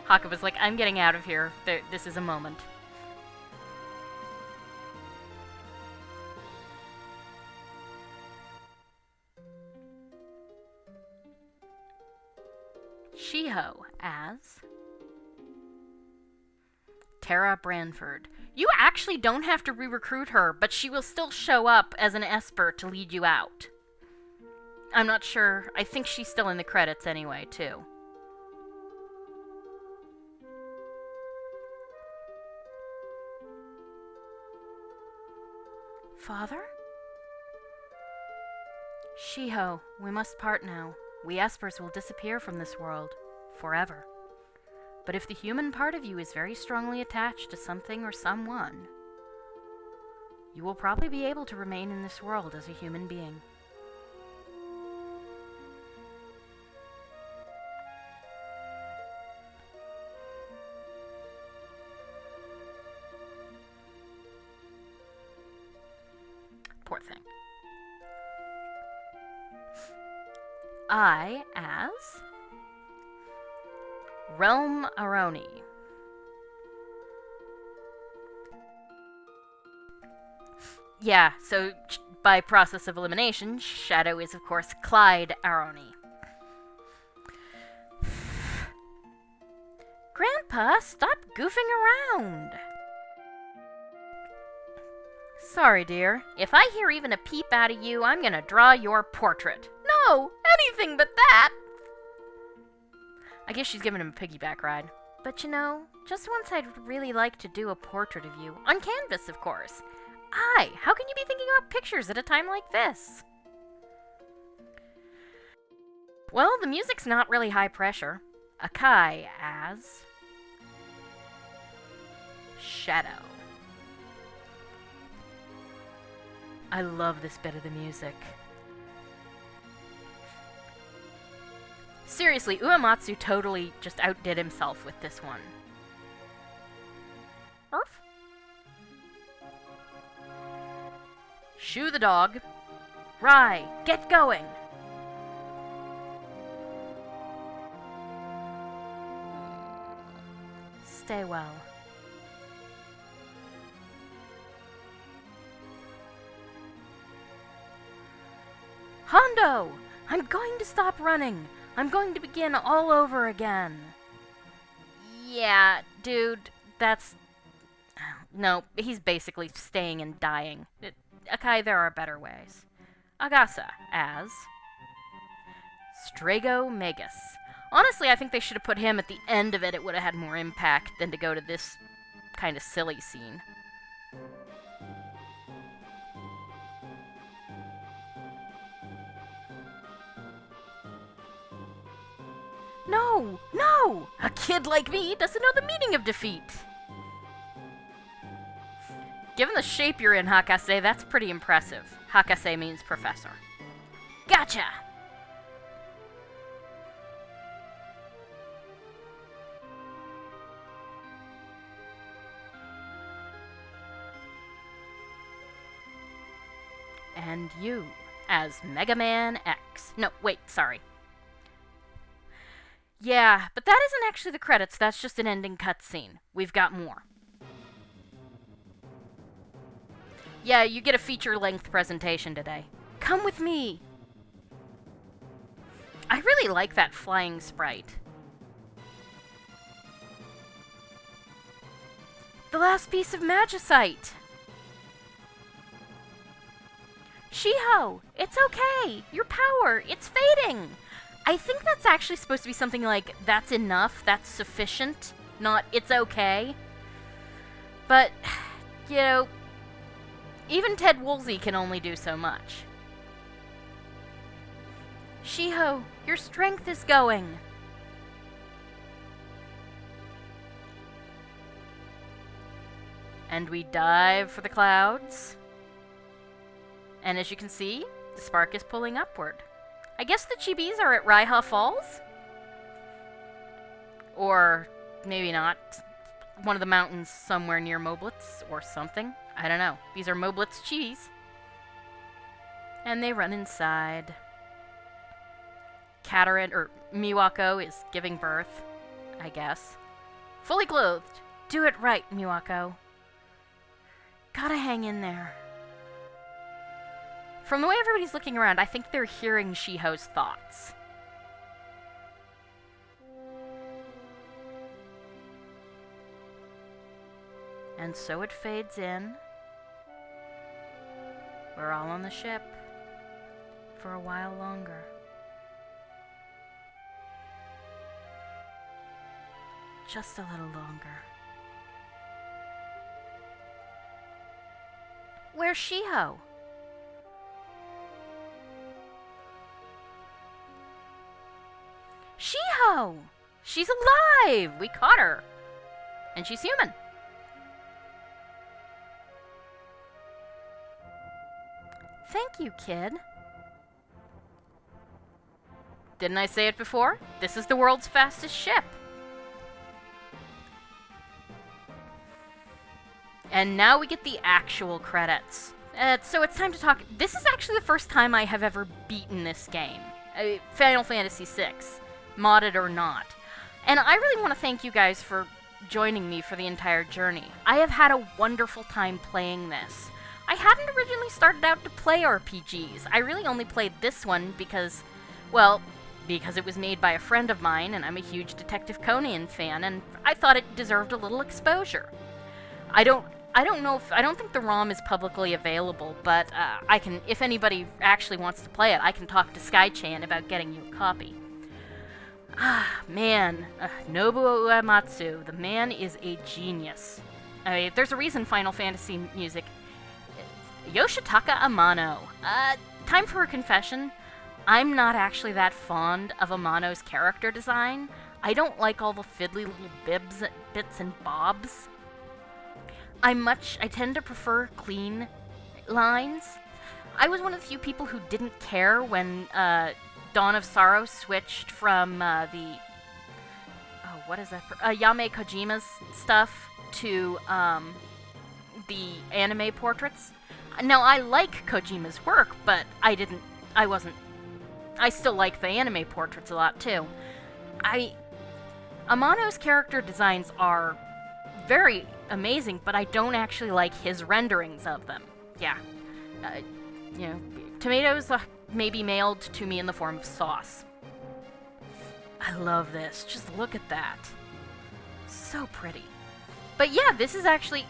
Hakuba's like, I'm getting out of here. This is a moment. Shiho as Tara Branford. You actually don't have to re-recruit her, but she will still show up as an Esper to lead you out. I'm not sure. I think she's still in the credits anyway, too. Father? Shiho, we must part now. We Espers will disappear from this world. Forever. But if the human part of you is very strongly attached to something or someone, you will probably be able to remain in this world as a human being. Poor thing. I, as Realm Aroni. Yeah, so by process of elimination, Shadow is, of course, Clyde Aroni. Grandpa, stop goofing around! Sorry, dear. If I hear even a peep out of you, I'm gonna draw your portrait. No! Anything but that! I guess she's giving him a piggyback ride. But you know, just once I'd really like to do a portrait of you. On canvas, of course. How can you be thinking about pictures at a time like this? Well, the music's not really high pressure. Akai as Shadow. I love this bit of the music. Seriously, Uematsu totally just outdid himself with this one. Earth? Shoo the dog. Rai, get going! Stay well. Hondo! I'm going to stop running. I'm going to begin all over again. Yeah, dude, that's... No, he's basically staying and dying. Akai, there are better ways. Agasa as Strago Magus. Honestly, I think they should have put him at the end of it. It would have had more impact than to go to this kind of silly scene. No! No! A kid like me doesn't know the meaning of defeat! Given the shape you're in, Hakase, that's pretty impressive. Hakase means professor. Gotcha! And you, as Mega Man X. No, wait, sorry. Yeah, but that isn't actually the credits, that's just an ending cutscene. We've got more. Yeah, you get a feature-length presentation today. Come with me! I really like that flying sprite. The last piece of magicite! Shiho! It's okay! Your power! It's fading! I think that's actually supposed to be something like, that's enough, that's sufficient, not, it's okay. But, you know, even Ted Woolsey can only do so much. Shiho, your strength is going. And we dive for the clouds. And as you can see, the spark is pulling upward. I guess the Chibis are at Raiha Falls? Or maybe not. One of the mountains somewhere near Moblitz or something. I don't know. These are Moblitz Chibis. And they run inside. Katarin, or Miwako, is giving birth, I guess. Fully clothed. Do it right, Miwako. Gotta hang in there. From the way everybody's looking around, I think they're hearing Shiho's thoughts. And so it fades in. We're all on the ship for a while longer. Just a little longer. Where's Shiho? Shiho! She's alive! We caught her. And she's human. Thank you, kid. Didn't I say it before? This is the world's fastest ship. And now we get the actual credits. So it's time to talk. This is actually the first time I have ever beaten this game. Final Fantasy VI, modded or not. And I really want to thank you guys for joining me for the entire journey. I have had a wonderful time playing this. I hadn't originally started out to play RPGs. I really only played this one because, well, because it was made by a friend of mine, and I'm a huge Detective Conan fan, and I thought it deserved a little exposure. I don't think the ROM is publicly available, but I can, if anybody actually wants to play it, I can talk to Sky-chan about getting you a copy. Ah, man, Nobuo Uematsu, the man is a genius. I mean, there's a reason Final Fantasy music. Yoshitaka Amano. Time for a confession. I'm not actually that fond of Amano's character design. I don't like all the fiddly little bits and bobs. I tend to prefer clean lines. I was one of the few people who didn't care when Dawn of Sorrow switched from Yame Kojima's stuff to the anime portraits. Now, I like Kojima's work, but I still like the anime portraits a lot, too. Amano's character designs are very amazing, but I don't actually like his renderings of them. Yeah. Tomatoes may be mailed to me in the form of sauce. I love this. Just look at that. So pretty. But yeah, this is actually...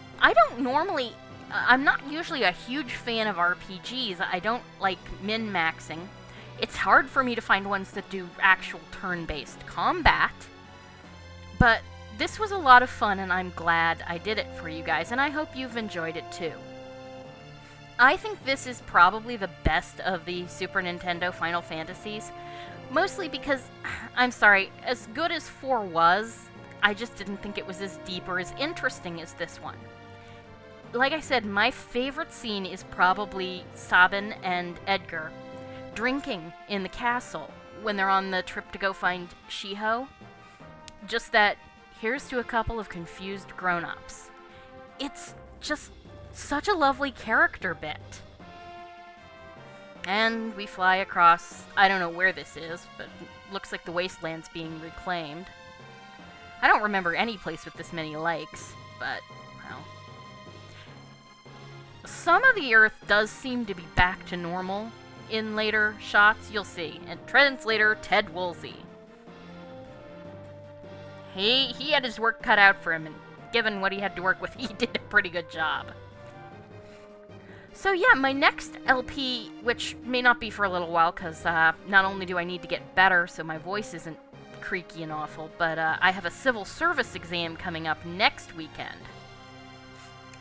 I'm not usually a huge fan of RPGs. I don't like min-maxing. It's hard for me to find ones that do actual turn-based combat. But this was a lot of fun, and I'm glad I did it for you guys, and I hope you've enjoyed it too. I think this is probably the best of the Super Nintendo Final Fantasies, mostly because, I'm sorry, as good as 4 was, I just didn't think it was as deep or as interesting as this one. Like I said, my favorite scene is probably Sabin and Edgar drinking in the castle when they're on the trip to go find Shiho. Just that, here's to a couple of confused grown-ups. It's just such a lovely character bit. And we fly across, I don't know where this is, but it looks like the wasteland's being reclaimed. I don't remember any place with this many lakes, but, well. Some of the Earth does seem to be back to normal in later shots, you'll see. And translator Ted Woolsey. He had his work cut out for him, and given what he had to work with, he did a pretty good job. So yeah, my next LP, which may not be for a little while, because not only do I need to get better so my voice isn't creaky and awful, but I have a civil service exam coming up next weekend.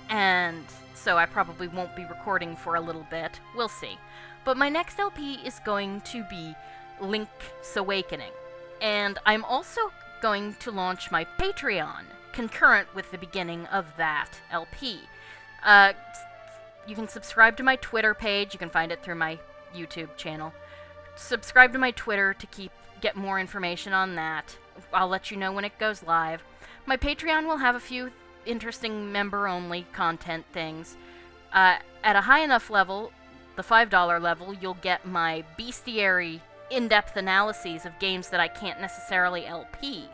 And so I probably won't be recording for a little bit. We'll see. But my next LP is going to be Link's Awakening. And I'm also going to launch my Patreon concurrent with the beginning of that LP. You can subscribe to my Twitter page. You can find it through my YouTube channel. Subscribe to my Twitter to get more information on that. I'll let you know when it goes live. My Patreon will have a few interesting member-only content things. At a high enough level, the $5 level, you'll get my bestiary in-depth analyses of games that I can't necessarily LP.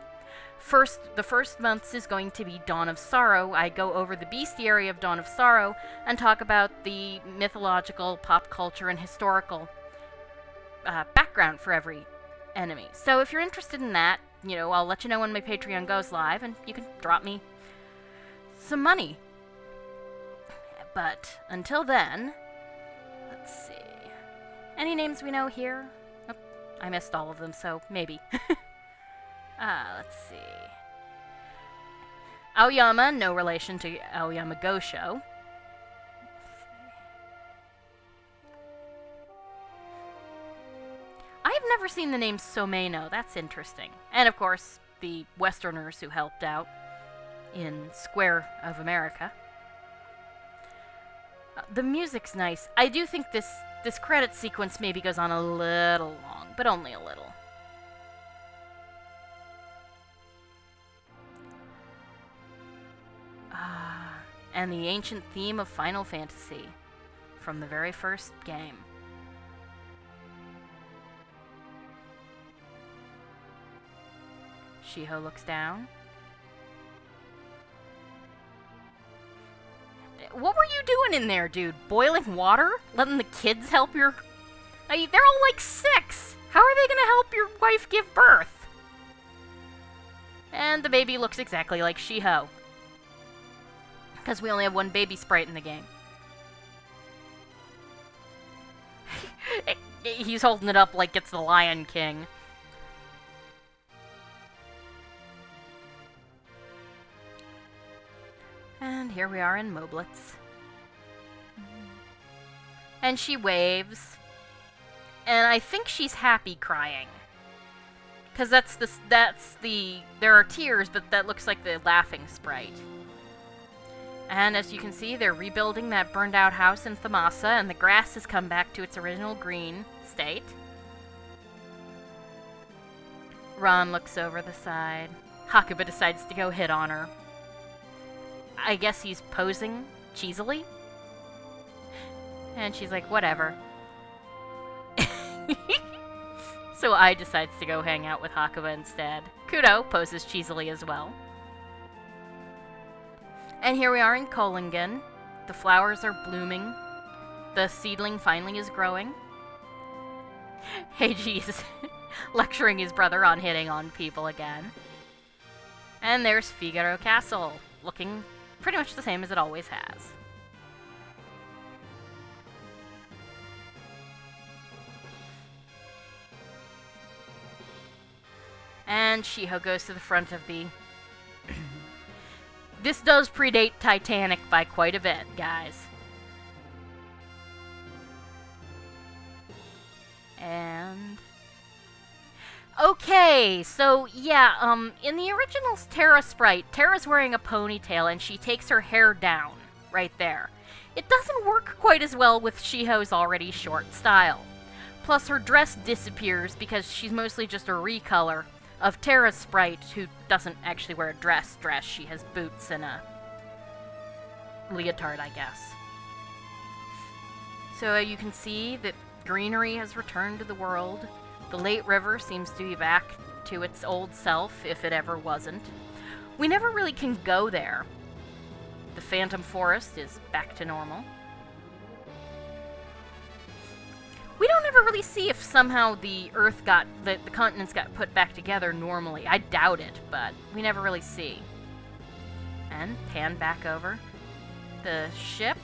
The first month is going to be Dawn of Sorrow. I go over the bestiary of Dawn of Sorrow and talk about the mythological, pop culture, and historical background for every enemy. So if you're interested in that, I'll let you know when my Patreon goes live, and you can drop me some money. But until then, let's see. Any names we know here? Oh, I missed all of them, so maybe. Let's see. Aoyama, no relation to Aoyama Gosho. I've never seen the name Someno. That's interesting. And of course, the Westerners who helped out in Square of America. The music's nice. I do think this credit sequence maybe goes on a little long, but only a little. And the ancient theme of Final Fantasy from the very first game. Shiho looks down. What were you doing in there, dude? Boiling water? Letting the kids help your... they're all like 6! How are they gonna help your wife give birth? And the baby looks exactly like Shiho. Because we only have one baby sprite in the game. He's holding it up like it's the Lion King. And here we are in Moblitz. And she waves. And I think she's happy crying. Because there are tears, but that looks like the laughing sprite. And as you can see, they're rebuilding that burned out house in Thamasa, and the grass has come back to its original green state. Ron looks over the side. Hakuba decides to go hit on her. I guess he's posing cheesily. And she's like, whatever. So I decides to go hang out with Hakuba instead. Kudo poses cheesily as well. And here we are in Kolingen. The flowers are blooming. The seedling finally is growing. Hey, geez. Lecturing his brother on hitting on people again. And there's Figaro Castle, looking pretty much the same as it always has. And Shiho goes to the front of the... This does predate Titanic by quite a bit, guys. And... Okay, so yeah, in the original's Terra sprite, Terra's wearing a ponytail and she takes her hair down, right there. It doesn't work quite as well with Shiho's already short style. Plus her dress disappears because she's mostly just a recolor of Terra's sprite, who doesn't actually wear a dress. She has boots and a leotard, I guess. So you can see that greenery has returned to the world. The Late River seems to be back to its old self, if it ever wasn't. We never really can go there. The Phantom Forest is back to normal. We don't ever really see if somehow the continents got put back together normally. I doubt it, but we never really see. And pan back over the ship.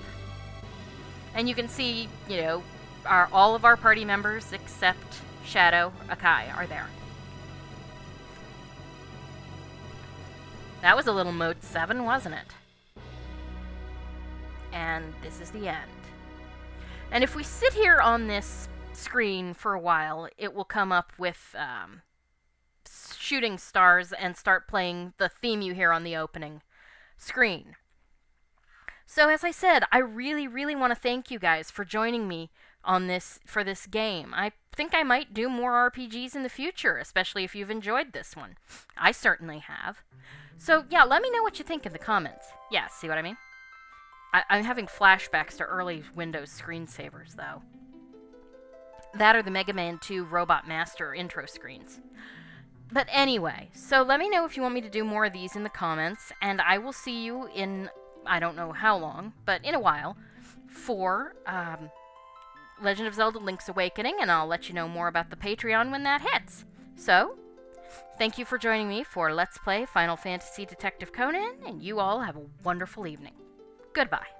And you can see, you know, all of our party members except Shadow, Akai are there. That was a little Mode 7, wasn't it? And this is the end. And if we sit here on this screen for a while, it will come up with shooting stars and start playing the theme you hear on the opening screen. So as I said, I really, really want to thank you guys for joining me on for this game. I think I might do more RPGs in the future, especially if you've enjoyed this one. I certainly have. So yeah, let me know what you think in the comments. Yeah, see what I mean? I'm having flashbacks to early Windows screensavers, though. That or the Mega Man 2 Robot Master intro screens. But anyway, so let me know if you want me to do more of these in the comments, and I will see you in, I don't know how long, but in a while, for Legend of Zelda Link's Awakening, and I'll let you know more about the Patreon when that hits. So, thank you for joining me for Let's Play Final Fantasy Detective Conan, and you all have a wonderful evening. Goodbye.